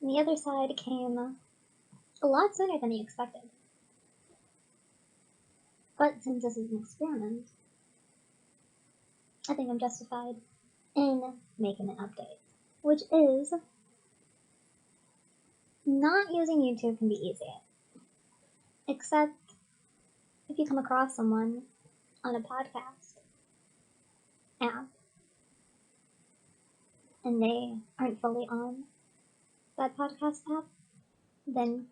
And the other side came a lot sooner than he expected. But since this is an experiment, I think I'm justified in making an update, which is not using YouTube can be easy, except if you come across someone on a podcast app and they aren't fully on that podcast app, then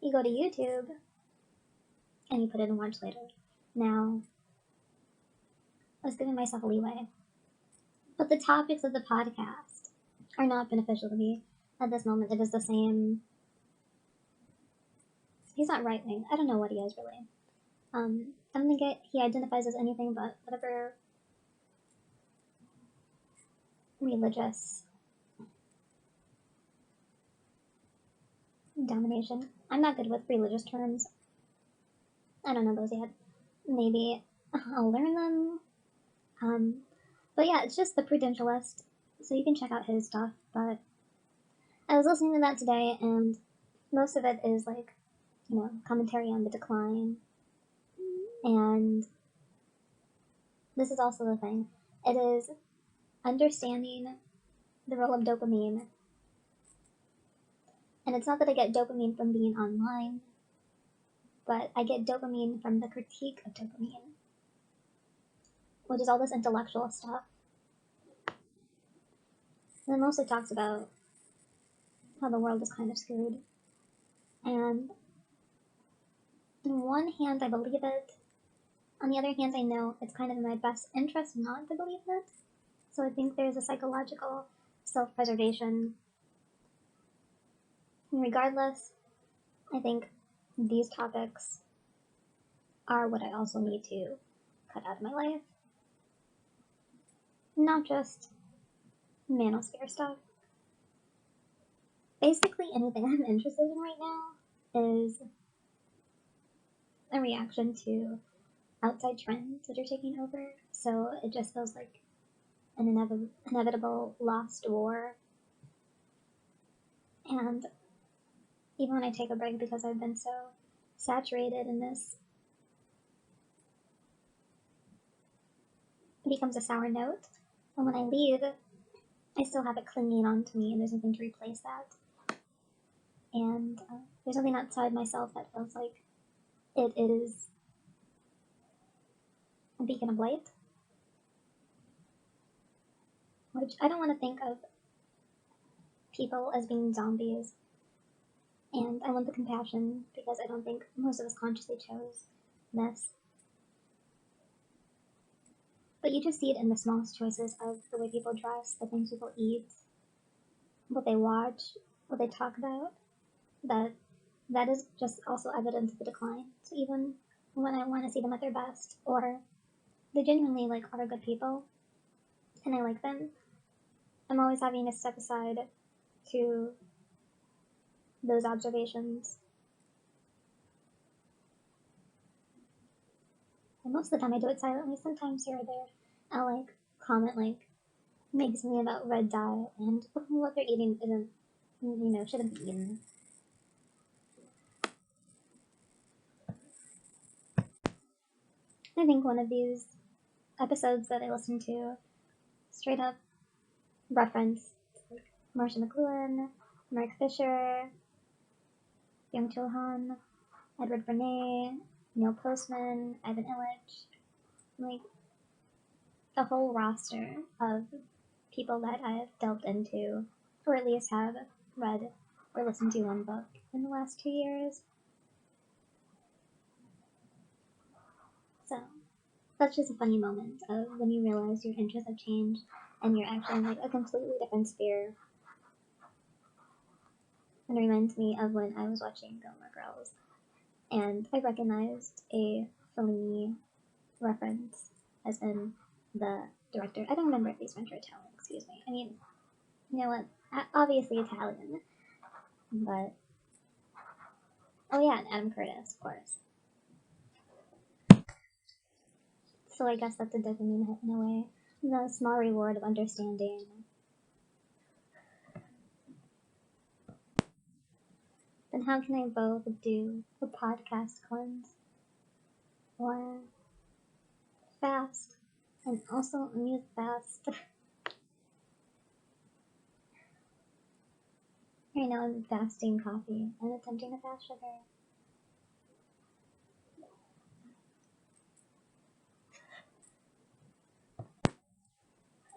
you go to YouTube and you put it in watch later. Now, I was giving myself a leeway, but the topics of the podcast are not beneficial to me at this moment. It is the same. He's not right wing. I don't know what he is really. I don't think he identifies as anything but whatever religious domination. I'm not good with religious terms. I don't know those yet. Maybe I'll learn them. But yeah, it's just the Prudentialist, so you can check out his stuff. But I was listening to that today, and most of it is like, commentary on the decline. And this is also the thing. It is understanding the role of dopamine. And it's not that I get dopamine from being online, but I get dopamine from the critique of dopamine, which is all this intellectual stuff. And it mostly talks about how the world is kind of screwed. And on one hand, I believe it. On the other hand, I know it's kind of in my best interest not to believe it. So I think there's a psychological self-preservation. And regardless, I think these topics are what I also need to cut out of my life. Not just manosphere stuff. Basically anything I'm interested in right now is a reaction to outside trends that are taking over. So it just feels like an inevitable lost war. And even when I take a break because I've been so saturated in this, it becomes a sour note. And when I leave, I still have it clinging on to me, and there's nothing to replace that. And there's something outside myself that feels like it is a beacon of light. Which I don't want to think of people as being zombies. And I want the compassion because I don't think most of us consciously chose this. But you just see it in the smallest choices of the way people dress, the things people eat, what they watch, what they talk about. That is just also evidence of the decline. So even when I want to see them at their best, or they genuinely are good people, and I like them, I'm always having to step aside to those observations. And most of the time I do it silently. Sometimes here or there I'll comment maybe something about red dye and what they're eating isn't, shouldn't be eaten. I think one of these episodes that I listened to straight up reference Marcia McLuhan, Mark Fisher, Byung Chul Han, Edward Bernays, Neil Postman, Ivan Illich, the whole roster of people that I've delved into, or at least have read or listened to one book in the last 2 years. So that's just a funny moment of when you realize your interests have changed and you're actually in a completely different sphere. And it reminds me of when I was watching Gilmore Girls and I recognized a Fellini reference as in the director. I don't remember if these French or Italian, excuse me. I mean, you know what? Obviously Italian, but oh yeah, and Adam Curtis, of course. So I guess that's a dopamine hit in a way. The small reward of understanding then how can I both do a podcast cleanse or fast and also a music fast? Right now I'm fasting coffee and attempting to fast sugar.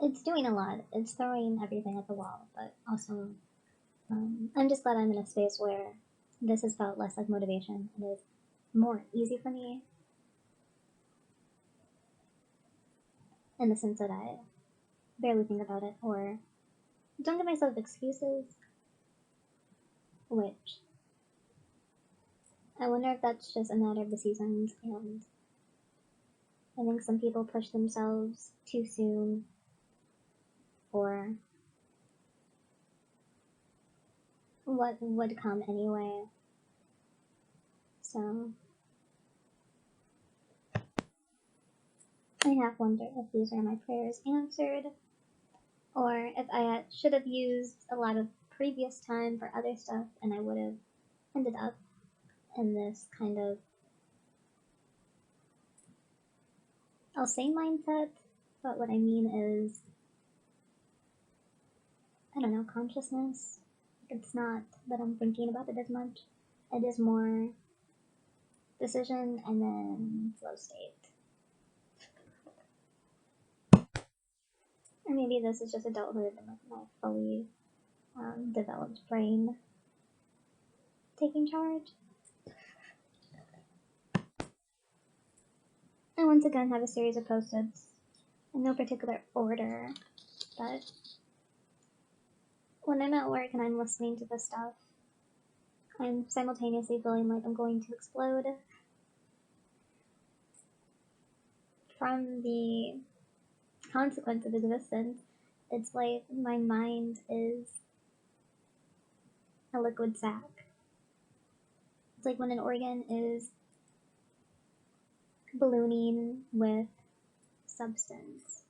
It's doing a lot. It's throwing everything at the wall, but also I'm just glad I'm in a space where this has felt less like motivation. It is more easy for me in the sense that I barely think about it or don't give myself excuses, which I wonder if that's just a matter of the seasons, and I think some people push themselves too soon for what would come anyway. So I have wondered if these are my prayers answered, or if I should have used a lot of previous time for other stuff and I would have ended up in this kind of, I'll say mindset, but what I mean is, I don't know, consciousness. It's not that I'm thinking about it as much. It is more decision and then flow state. Or maybe this is just adulthood and like my fully developed brain taking charge. I once again have a series of post-its in no particular order, but when I'm at work and I'm listening to this stuff, I'm simultaneously feeling like I'm going to explode from the consequence of existence. It's like my mind is a liquid sack. It's like when an organ is ballooning with substance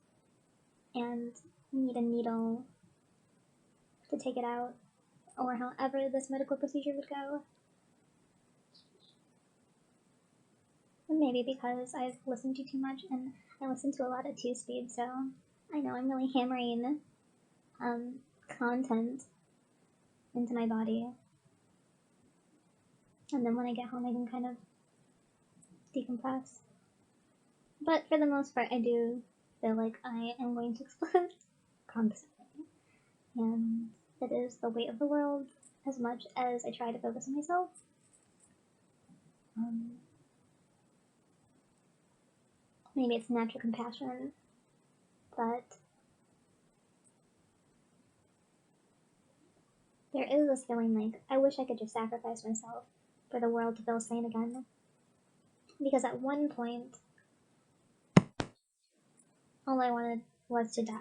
and you need a needle to take it out, or however this medical procedure would go. Maybe because I've listened to too much and I listen to a lot of 2-speed, so I know I'm really hammering content into my body. And then when I get home, I can kind of decompress. But for the most part, I do feel like I am going to explode constantly. And it is the weight of the world as much as I try to focus on myself. Maybe it's natural compassion, but there is this feeling like I wish I could just sacrifice myself for the world to feel sane again. Because at one point, all I wanted was to die.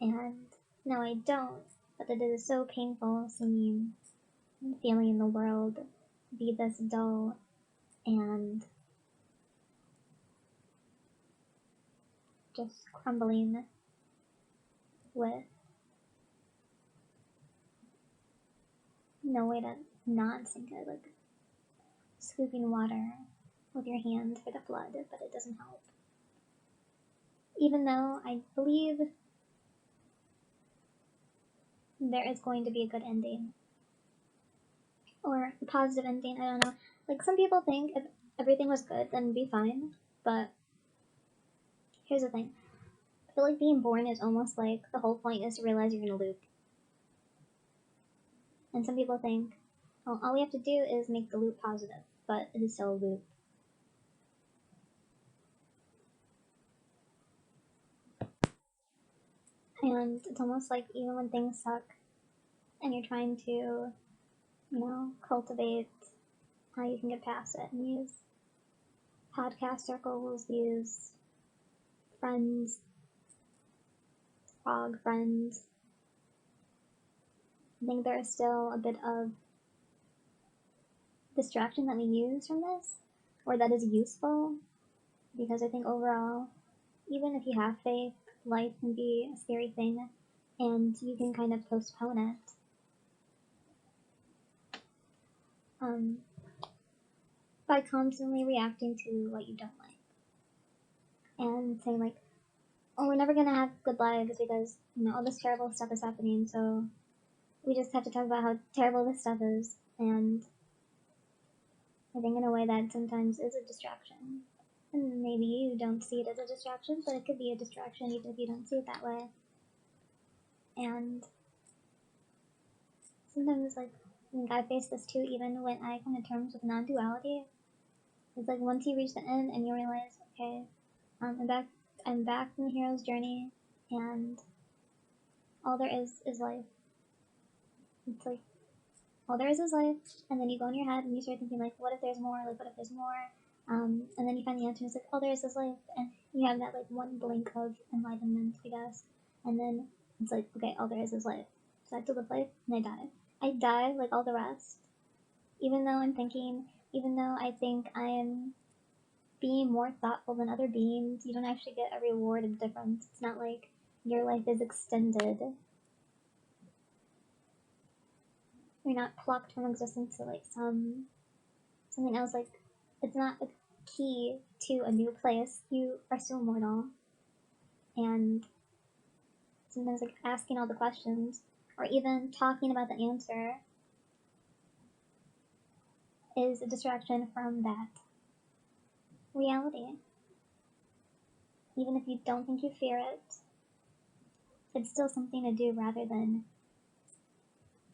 And now I don't, but it is so painful seeing and feeling the world be this dull and just crumbling with no way to not sink it, like scooping water with your hands for the flood, but it doesn't help. Even though I believe there is going to be a good ending. Or a positive ending, I don't know. Like, some people think if everything was good, then it'd be fine. But here's the thing. I feel like being born is almost like the whole point is to realize you're in a loop. And some people think, well, all we have to do is make the loop positive, but it is still a loop. And it's almost like even when things suck and you're trying to, cultivate how you can get past it and use podcast circles, use friends, frog friends. I think there is still a bit of distraction that we use from this, or that is useful, because I think overall, even if you have faith, life can be a scary thing, and you can kind of postpone it. um, by constantly reacting to what you don't like and saying like, "Oh, we're never gonna have good lives because all this terrible stuff is happening, so we just have to talk about how terrible this stuff is." And I think in a way that sometimes is a distraction. And maybe you don't see it as a distraction, but it could be a distraction even if you don't see it that way. And sometimes, like, I think I face this too, even when I come to terms with non-duality. It's like once you reach the end and you realize, okay, I'm back in the hero's journey, and all there is life. It's like all there is life, and then you go in your head and you start thinking like, what if there's more? Like, what if there's more? And then you find the answer. And it's like, all there is life, and you have that like one blink of enlightenment, I guess, and then it's like, okay, all there is life. So I have to live life, and I die. I die like all the rest, even though I'm thinking, even though I think I am being more thoughtful than other beings. You don't actually get a reward of difference. It's not like your life is extended. You're not plucked from existence to like something else. Like it's not a key to a new place. You are still mortal, and sometimes like asking all the questions or even talking about the answer is a distraction from that reality. Even if you don't think you fear it, it's still something to do rather than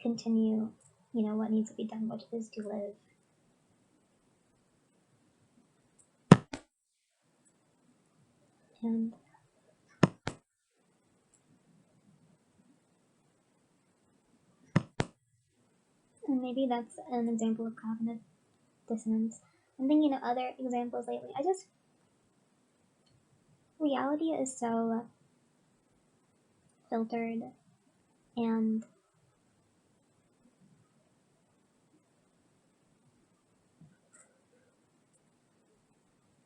continue, what needs to be done, which is to live. And maybe that's an example of cognitive dissonance. I'm thinking of other examples lately. Reality is so filtered and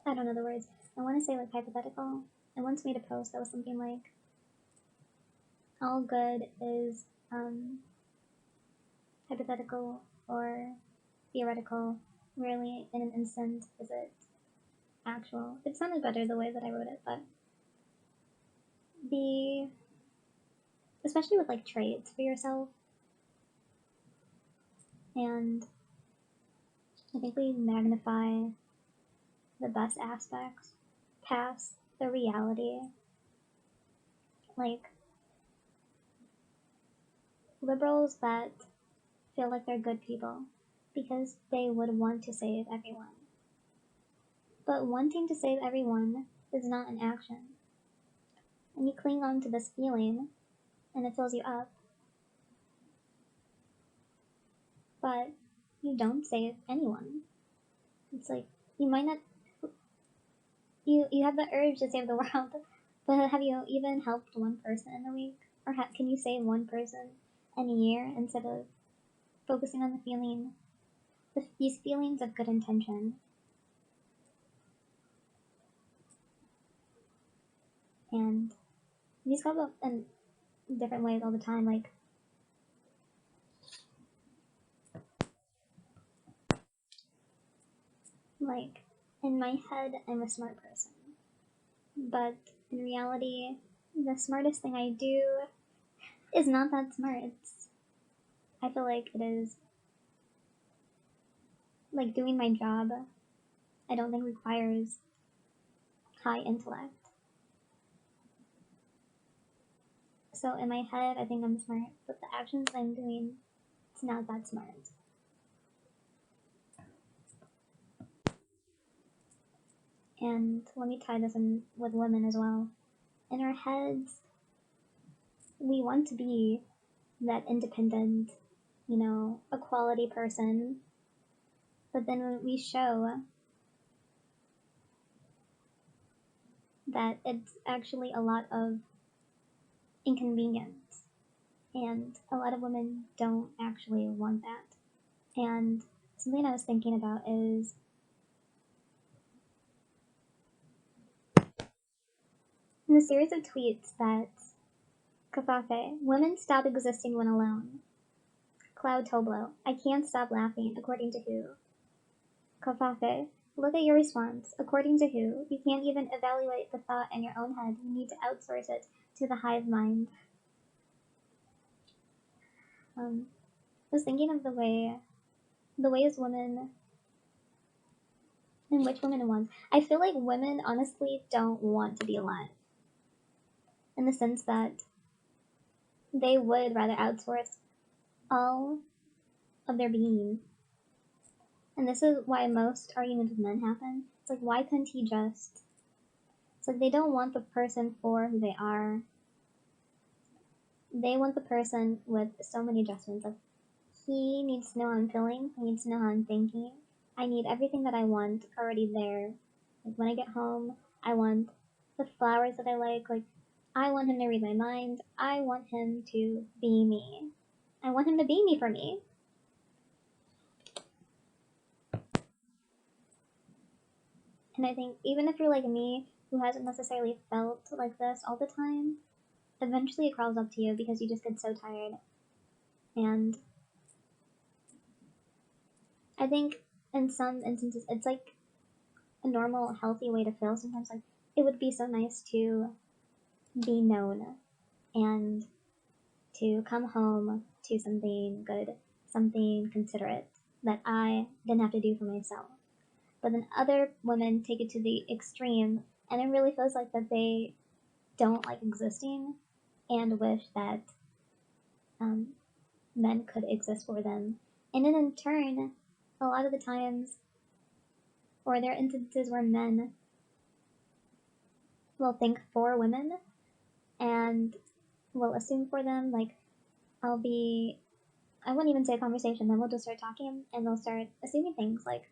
I don't know the words. I want to say like hypothetical. I once made a post that was something like, all good is hypothetical or theoretical. Rarely in an instant is it actual. It sounded better the way that I wrote it, but the especially with like traits for yourself, and I think we magnify the best aspects past the reality. Like liberals that feel like they're good people because they would want to save everyone. But wanting to save everyone is not an action. And you cling on to this feeling and it fills you up. But you don't save anyone. It's like you might not you have the urge to save the world, but have you even helped one person in a week? Or can you save one person in a year instead of focusing on the feeling, these feelings of good intention? And these come up in different ways all the time. Like in my head, I'm a smart person, but in reality, the smartest thing I do is not that smart. I feel like it is like doing my job. I don't think requires high intellect. So in my head, I think I'm smart, but the actions I'm doing, it's not that smart. And let me tie this in with women as well. In our heads, we want to be that independent, a quality person. But then when we show that it's actually a lot of inconvenience, and a lot of women don't actually want that. And something I was thinking about is in the series of tweets that Kafafe, women stop existing when alone. Cloud Toblo. I can't stop laughing. According to who? Kofafe. Look at your response. According to who? You can't even evaluate the thought in your own head. You need to outsource it to the hive mind. I was thinking of the ways women, and which women want. I feel like women honestly don't want to be alive. In the sense that they would rather outsource all of their being. And this is why most arguments with men happen. It's like, why couldn't he just... It's like they don't want the person for who they are. They want the person with so many adjustments. Like, he needs to know how I'm feeling. He needs to know how I'm thinking. I need everything that I want already there. Like, when I get home, I want the flowers that I like. Like, I want him to read my mind. I want him to be me. I want him to be me for me. And I think even if you're like me, who hasn't necessarily felt like this all the time, eventually it crawls up to you because you just get so tired. And I think in some instances, it's like a normal, healthy way to feel. Sometimes, like, it would be so nice to be known and to come home to something good, something considerate that I didn't have to do for myself. But then other women take it to the extreme, and it really feels like that they don't like existing and wish that men could exist for them. And then in turn, a lot of the times, or there are instances where men will think for women and will assume for them, like, I won't even say a conversation, then we'll just start talking and they'll start assuming things like,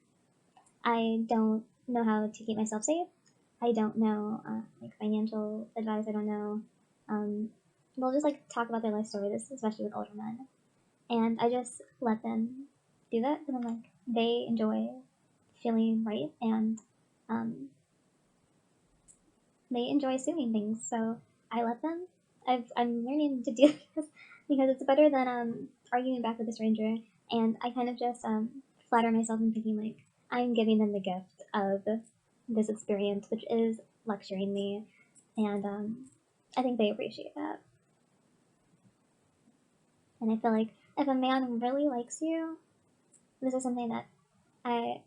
I don't know how to keep myself safe, I don't know, like, financial advice, I don't know, they'll just, like, talk about their life story, this especially with older men, and I just let them do that, because I'm like, they enjoy feeling right, and, they enjoy assuming things, so I let them. I'm learning to do this because it's better than arguing back with a stranger, and I kind of just flatter myself in thinking like I'm giving them the gift of this experience, which is lecturing me, and I think they appreciate that. And I feel like if a man really likes you, this is something that I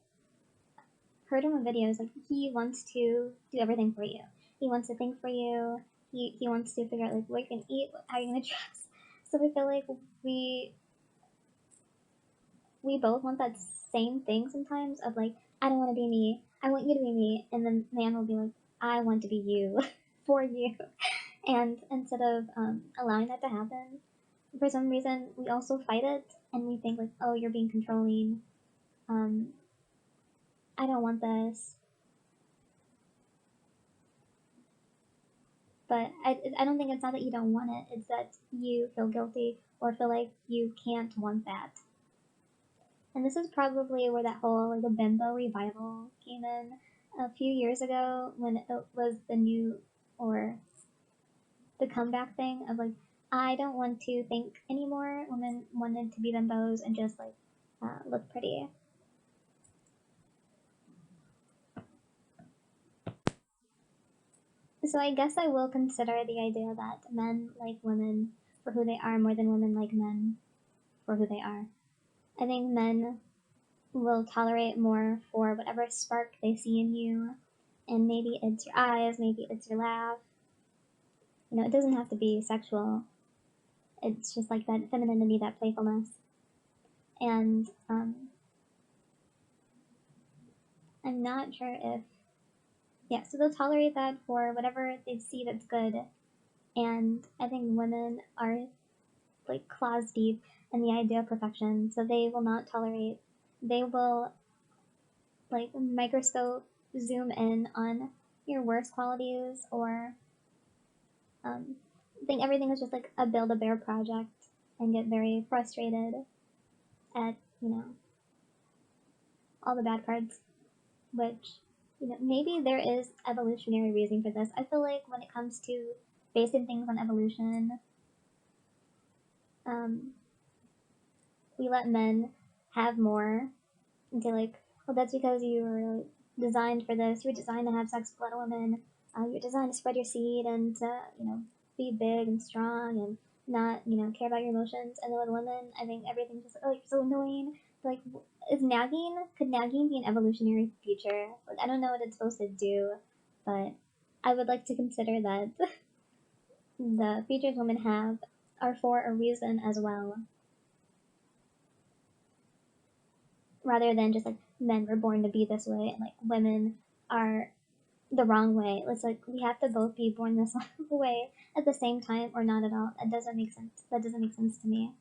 heard him in videos, like, he wants to do everything for you. He wants to think for you. He wants to figure out, like, what you're gonna eat, how you're gonna dress. So I feel like we both want that same thing sometimes of, like, I don't want to be me. I want you to be me. And then man will be like, I want to be you for you. And instead of allowing that to happen, for some reason, we also fight it. And we think, like, oh, you're being controlling. I don't want this. But I don't think it's not that you don't want it, it's that you feel guilty or feel like you can't want that. And this is probably where that whole, like, the bimbo revival came in a few years ago when it was the new, or the comeback thing of, like, I don't want to think anymore. Women wanted to be bimbos and just, like, look pretty. So I guess I will consider the idea that men like women for who they are more than women like men for who they are. I think men will tolerate more for whatever spark they see in you, and maybe it's your eyes, maybe it's your laugh. You know, it doesn't have to be sexual. It's just like that femininity, that playfulness. And I'm not sure if, yeah, so they'll tolerate that for whatever they see that's good. And I think women are, like, claws deep in the idea of perfection, so they will not tolerate, they will, like, microscope zoom in on your worst qualities, or think everything is just like a Build-A-Bear project and get very frustrated at, you know, all the bad parts, which, you know, maybe there is evolutionary reason for this. I feel like when it comes to basing things on evolution, we let men have more and say like, well, that's because you were designed for this. You were designed to have sex with a lot of women. You're designed to spread your seed and to, be big and strong and not, care about your emotions. And then with women, I think everything's just like so annoying. Like, could nagging be an evolutionary feature? Like, I don't know what it's supposed to do, but I would like to consider that the features women have are for a reason as well, rather than just like men were born to be this way and like women are the wrong way. It's like we have to both be born this way at the same time or not at all. That doesn't make sense. That doesn't make sense to me.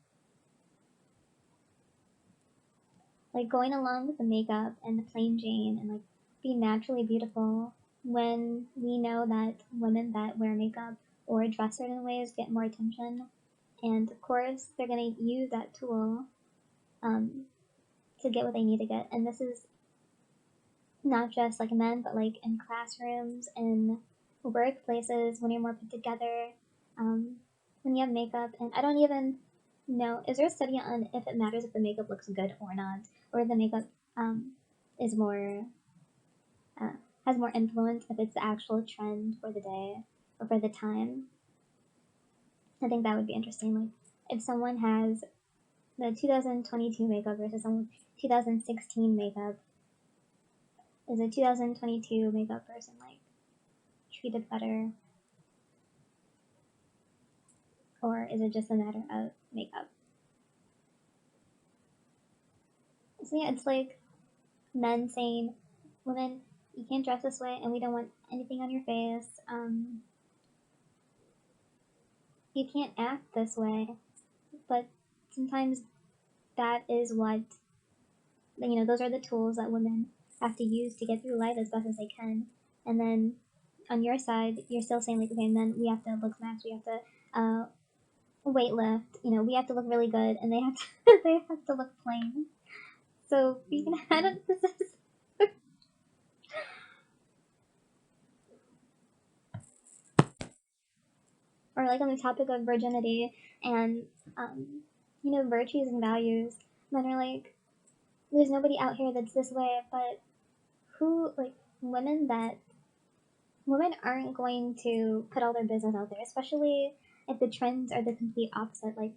Like going along with the makeup and the plain Jane and like being naturally beautiful when we know that women that wear makeup or dress certain ways get more attention. And of course, they're going to use that tool um, to get what they need to get. And this is not just like men, but like in classrooms and workplaces when you're more put together, when you have makeup. And I don't even know, is there a study on if it matters if the makeup looks good or not, or the makeup is more uh, has more influence if it's the actual trend for the day or for the time? I think that would be interesting. Like if someone has the 2022 makeup versus someone 2016 makeup, is a 2022 makeup person like treated better, or is it just a matter of makeup? So yeah, it's like men saying, "Women, you can't dress this way, and we don't want anything on your face. You can't act this way." But sometimes that is what those are the tools that women have to use to get through life as best as they can. And then on your side, you're still saying like, okay, men, we have to look max, we have to weight lift, we have to look really good, and they have to they have to look plain. So you can I don't this is or like on the topic of virginity and um, virtues and values, men are like, there's nobody out here that's this way, but who like women that women aren't going to put all their business out there, especially if the trends are the complete opposite. Like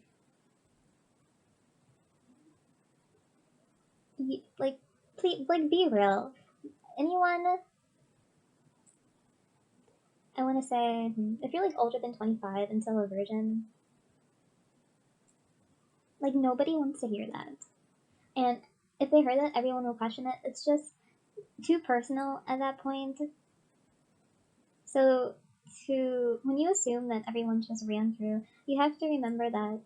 please, like be real. Anyone, I want to say, if you're like older than 25 and still a virgin, like nobody wants to hear that. And if they heard that, everyone will question it. It's just too personal at that point. So to when you assume that everyone just ran through, you have to remember that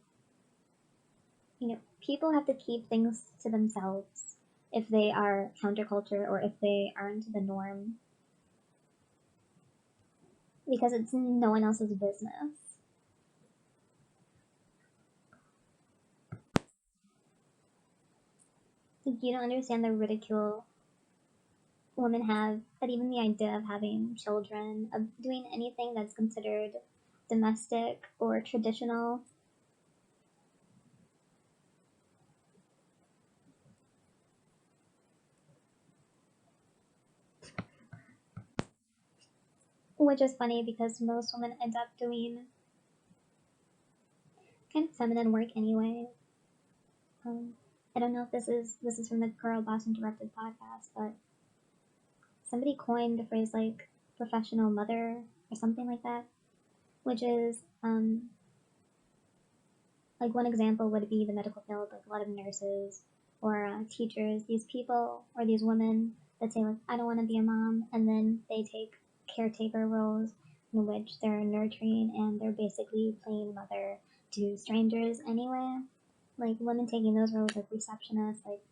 people have to keep things to themselves if they are counterculture or if they aren't the norm, because it's no one else's business. Like, you don't understand the ridicule women have at even the idea of having children, of doing anything that's considered domestic or traditional. Which is funny because most women end up doing kind of feminine work anyway. Um, I don't know if this is from the Girl Boss Interrupted podcast, but somebody coined the phrase like professional mother or something like that, which is like one example would be the medical field, like a lot of nurses or teachers, these people or these women that say like I don't want to be a mom, and then they take caretaker roles in which they're nurturing and they're basically playing mother to strangers anyway. Like women taking those roles like receptionist, like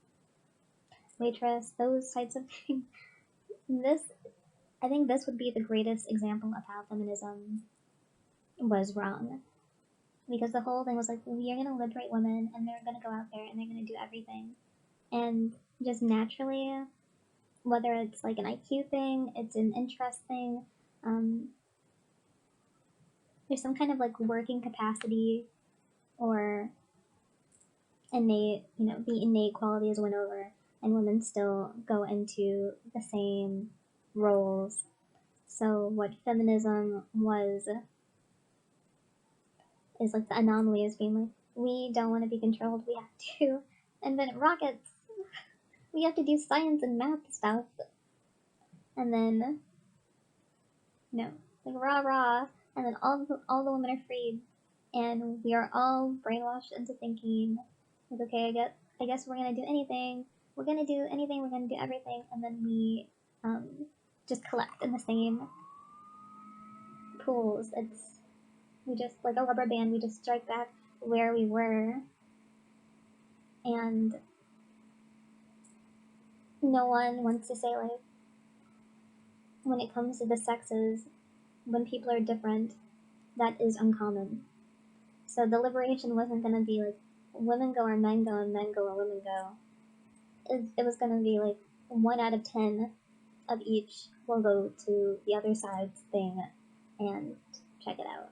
waitress, those types of things. This I think this would be the greatest example of how feminism was wrong. Because the whole thing was like, we are going to liberate women and they're going to go out there and they're going to do everything. And just naturally, whether it's like an IQ thing, it's an interest thing, um, there's some kind of like working capacity or innate, the innate qualities win over, and women still go into the same roles. So what feminism was is like the anomaly is being like, we don't want to be controlled, we have to invent rockets, we have to do science and math stuff, and then like rah rah, and then all the women are freed, and we are all brainwashed into thinking like, okay, I guess we're gonna do anything, we're gonna do anything, we're gonna do everything, and then we um, just collect in the same pools. We just, like a rubber band, we just strike back where we were, and no one wants to say, like, when it comes to the sexes, when people are different, that is uncommon. So the liberation wasn't gonna be like women go or men go and men go or women go. It was gonna be like 1 out of 10 of each will go to the other side's thing and check it out.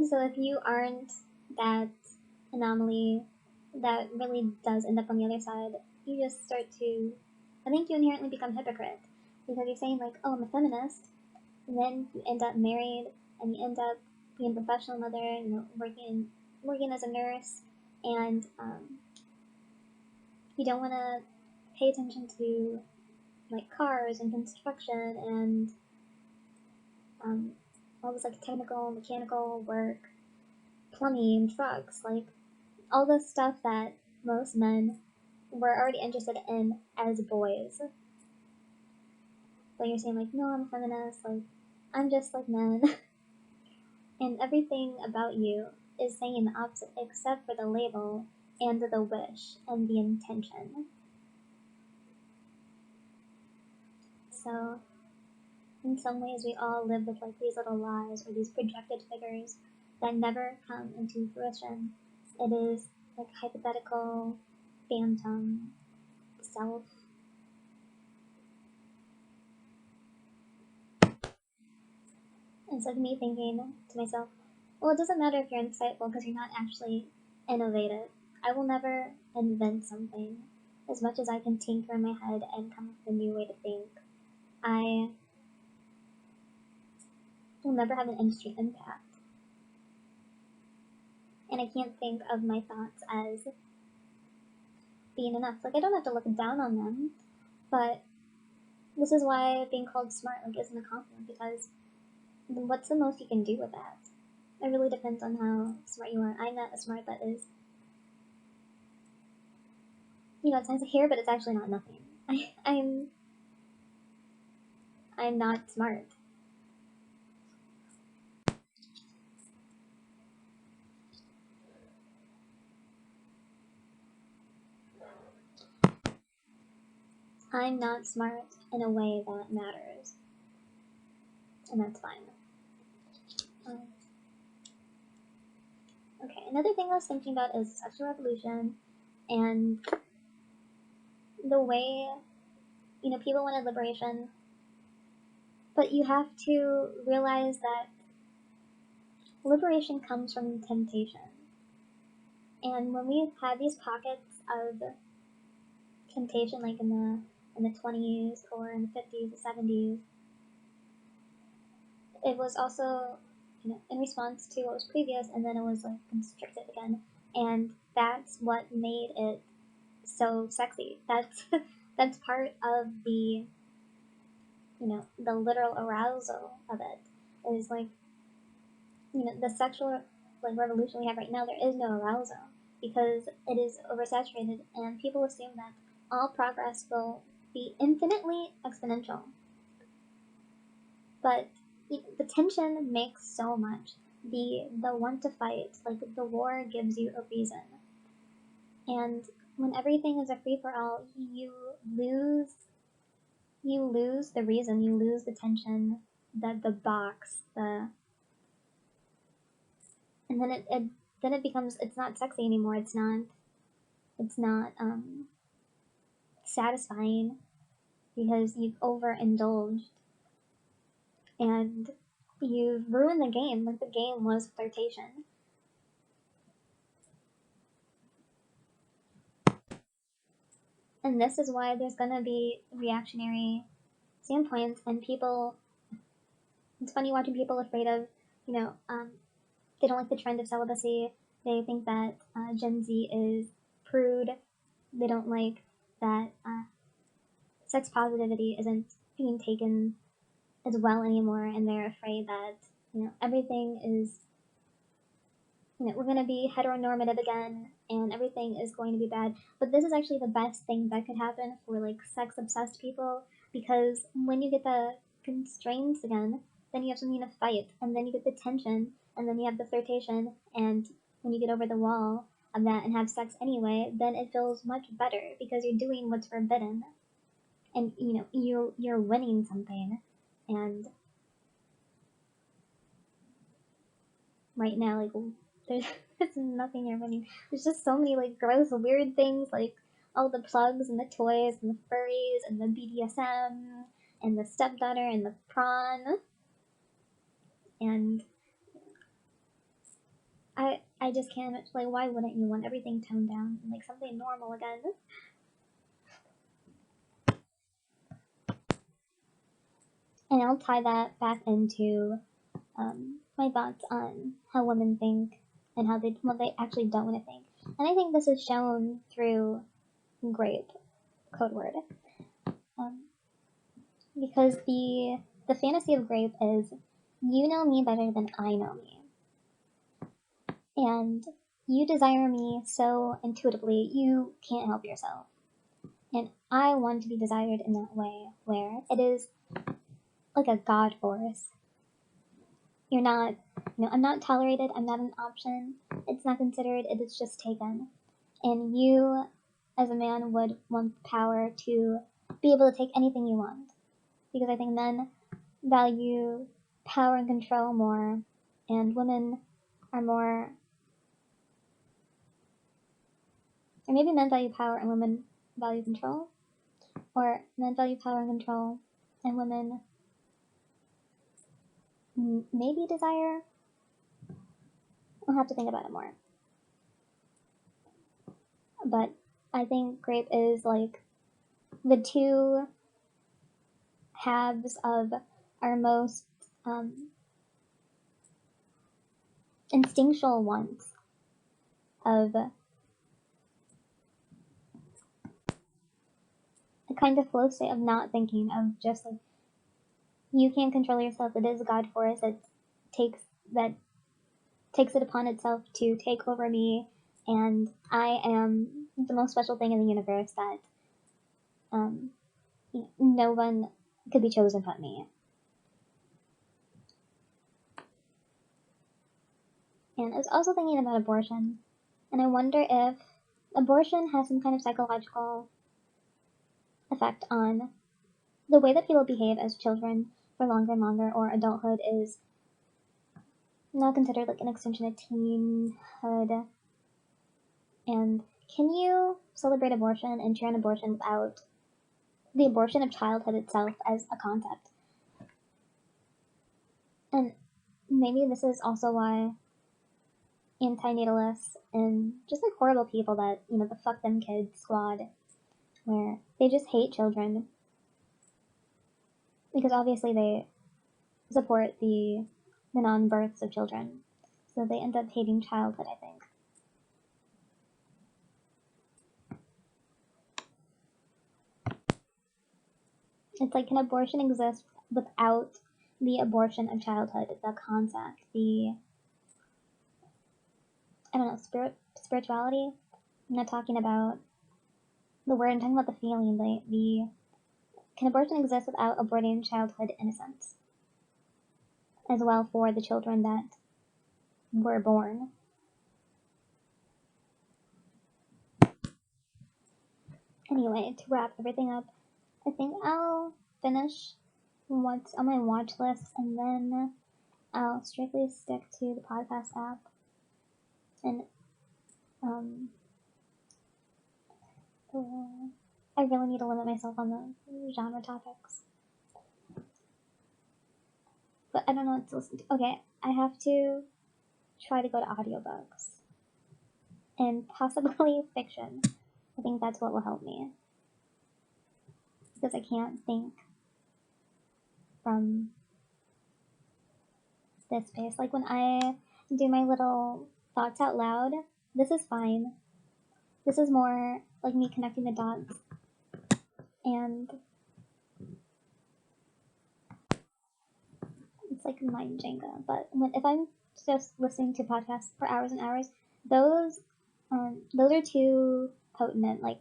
So if you aren't that anomaly that really does end up on the other side, you just start to, I think you inherently become hypocrite, because you're saying like, oh, I'm a feminist, and then you end up married, and you end up being a professional mother, working as a nurse, and you don't want to pay attention to like cars and construction and all this like technical, mechanical work, plumbing, trucks, like all the stuff that most men were already interested in as boys. But you're saying like, no, I'm a feminist, like I'm just like men, and everything about you is saying the opposite except for the label and the wish and the intention. So in some ways we all live with like these little lies or these projected figures that never come into fruition. It is like hypothetical phantom self. Instead of me thinking to myself, well, it doesn't matter if you're insightful because you're not actually innovative. I will never invent something as much as I can tinker in my head and come up with a new way to think. I will never have an industry impact. And I can't think of my thoughts as being enough. Like, I don't have to look down on them, but this is why being called smart like isn't a compliment, because what's the most you can do with that? It really depends on how smart you are. I'm not as smart that is, it sounds here, but it's actually not nothing. I'm not smart. I'm not smart in a way that matters, and that's fine. Um, okay, another thing I was thinking about is sexual revolution and the way, people wanted liberation, but you have to realize that liberation comes from temptation. And when we had these pockets of temptation, like in the 20s or in the 50s, the 70s, it was also, in response to what was previous, and then it was like constricted again, and that's what made it so sexy. That's part of the, the literal arousal of it is like, the sexual like revolution we have right now. There is no arousal because it is oversaturated, and people assume that all progress will be infinitely exponential. But the tension makes so much. The want to fight, like the war, gives you a reason. And when everything is a free for all, you lose the reason, you lose the tension, the box, and then it becomes, it's not sexy anymore. It's not satisfying because you've overindulged. and you've ruined the game. Like, the game was flirtation. And this is why there's gonna be reactionary standpoints and people. It's funny watching people afraid of, you know, they don't like the trend of celibacy. They think that Gen Z is prude. They don't like that sex positivity isn't being taken as well anymore, and they're afraid that, you know, everything is, you know, we're going to be heteronormative again and everything is going to be bad. But this is actually the best thing that could happen for like sex obsessed people, because when you get the constraints again, then you have something to fight, and then you get the tension, and then you have the flirtation, and when you get over the wall of that and have sex anyway, then it feels much better because you're doing what's forbidden, and you know you're winning something. And right now, like, there's nothing you're winning. There's just so many like gross, weird things, like all the plugs and the toys and the furries and the BDSM and the stepdaughter and the prawn. And I just can't, like, why wouldn't you want everything toned down and like something normal again? And I'll tie that back into my thoughts on how women think and how what they actually don't want to think. And I think this is shown through Grape, code word, because the fantasy of Grape is, you know me better than I know me, and you desire me so intuitively you can't help yourself. And I want to be desired in that way, where it is like a god force. You're not, you know, I'm not tolerated, I'm not an option, it's not considered, it is just taken. And you, as a man, would want the power to be able to take anything you want. Because I think men value power and control more, and women are more. Or maybe men value power and women value control? Or men value power and control, and women maybe desire? I'll have to think about it more. But I think Grape is like the two halves of our most instinctual ones of a kind of flow state of not thinking, of just like, you can't control yourself. It is God force that takes it upon itself to take over me, and I am the most special thing in the universe that no one could be chosen but me. And I was also thinking about abortion, and I wonder if abortion has some kind of psychological effect on the way that people behave as children for longer and longer, or adulthood is now considered like an extension of teenhood. And can you celebrate abortion and cheer on abortion without the abortion of childhood itself as a concept? And maybe this is also why antinatalists and just like horrible people that, you know, the fuck them kids squad, where they just hate children, because obviously they support the non-births of children, so they end up hating childhood, I think. It's like, can abortion exist without the abortion of childhood, the concept, the, I don't know, spirituality? I'm not talking about the word, I'm talking about the feeling, the can abortion exist without aborting childhood innocence as well for the children that were born? Anyway, to wrap everything up, I think I'll finish what's on my watch list, and then I'll strictly stick to the podcast app. And I really need to limit myself on the genre topics. but I don't know what to listen to. Okay, I have to try to go to audiobooks and possibly fiction. I think that's what will help me because I can't think from this space. Like when I do my little thoughts out loud, this is fine. This is more like me connecting the dots and it's like mind Jenga. But if I'm just listening to podcasts for hours and hours, those are too potent, like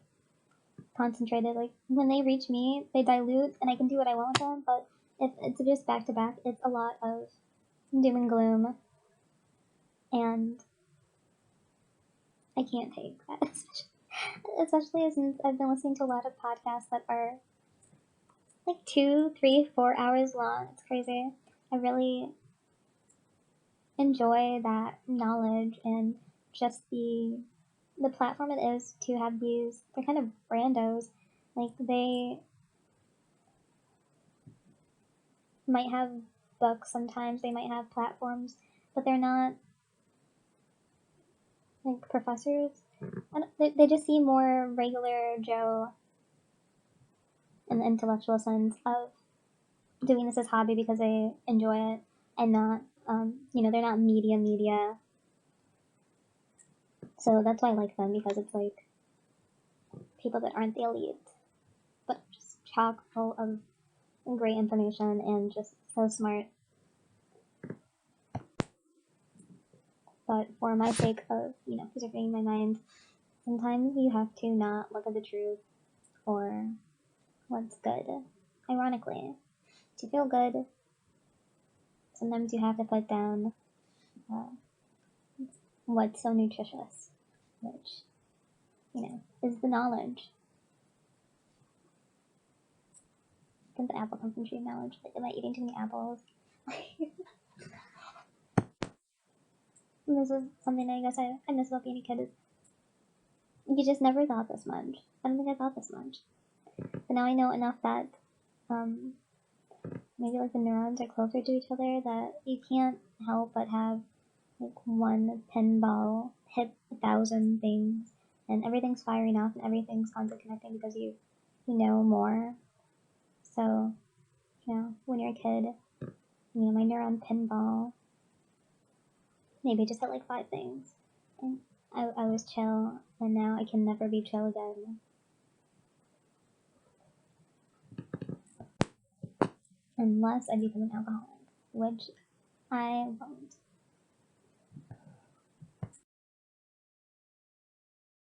concentrated. Like when they reach me, they dilute, and I can do what I want with them. But if it's just back to back, it's a lot of doom and gloom, and I can't take that. Especially since I've been listening to a lot of podcasts that are like 2, 3, 4 hours long. It's crazy. I really enjoy that knowledge and just the platform it is to have these. They're kind of randos. Like they might have books sometimes. They might have platforms, but they're not like professors. They just seem more regular Joe in the intellectual sense of doing this as hobby because they enjoy it and not, they're not media. So that's why I like them because it's like people that aren't the elite, but just chock full of great information and just so smart. But for my sake of, preserving my mind, sometimes you have to not look at the truth or what's good. Ironically, to feel good, sometimes you have to put down uh, what's so nutritious, which, is the knowledge. Can the apple come from tree knowledge? Like, am I eating too many apples? This is something I guess I miss about being a kid. Is you just never thought this much. I don't think I thought this much. But now I know enough that maybe like the neurons are closer to each other that you can't help but have like one pinball hit 1,000 things and everything's firing off and everything's constantly connecting because you know more. So, when you're a kid, my neuron pinball maybe just hit like 5 things. And I was chill and now I can never be chill again. Unless I become an alcoholic, which I won't.